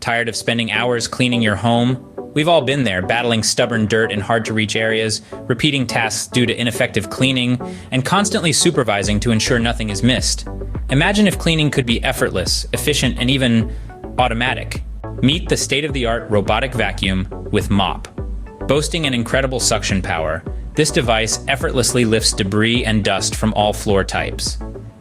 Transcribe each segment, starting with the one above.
Tired of spending hours cleaning your home? We've all been there, battling stubborn dirt in hard-to-reach areas, repeating tasks due to ineffective cleaning, and constantly supervising to ensure nothing is missed. Imagine if cleaning could be effortless, efficient, and even automatic. Meet the state-of-the-art robotic vacuum with Mop. Boasting an incredible suction power, this device effortlessly lifts debris and dust from all floor types.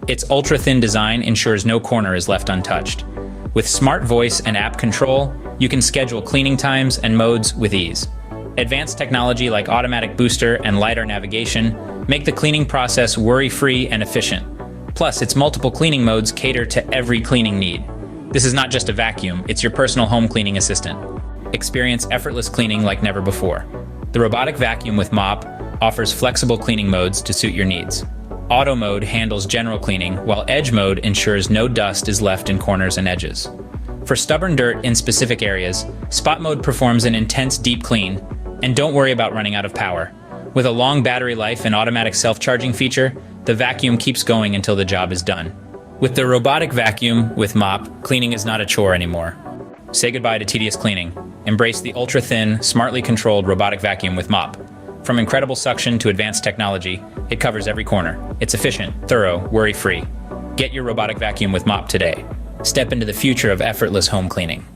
Its ultra-thin design ensures no corner is left untouched. With smart voice and app control, you can schedule cleaning times and modes with ease. Advanced technology like automatic booster and LiDAR navigation make the cleaning process worry-free and efficient. Plus, its multiple cleaning modes cater to every cleaning need. This is not just a vacuum, it's your personal home cleaning assistant. Experience effortless cleaning like never before. The robotic vacuum with Mop offers flexible cleaning modes to suit your needs. Auto mode handles general cleaning, while edge mode ensures no dust is left in corners and edges. For stubborn dirt in specific areas, spot mode performs an intense deep clean, and don't worry about running out of power. With a long battery life and automatic self-charging feature, the vacuum keeps going until the job is done. With the robotic vacuum with Mop, cleaning is not a chore anymore. Say goodbye to tedious cleaning. Embrace the ultra-thin, smartly controlled robotic vacuum with Mop. From incredible suction to advanced technology, it covers every corner. It's efficient, thorough, worry-free. Get your robotic vacuum with Mop today. Step into the future of effortless home cleaning.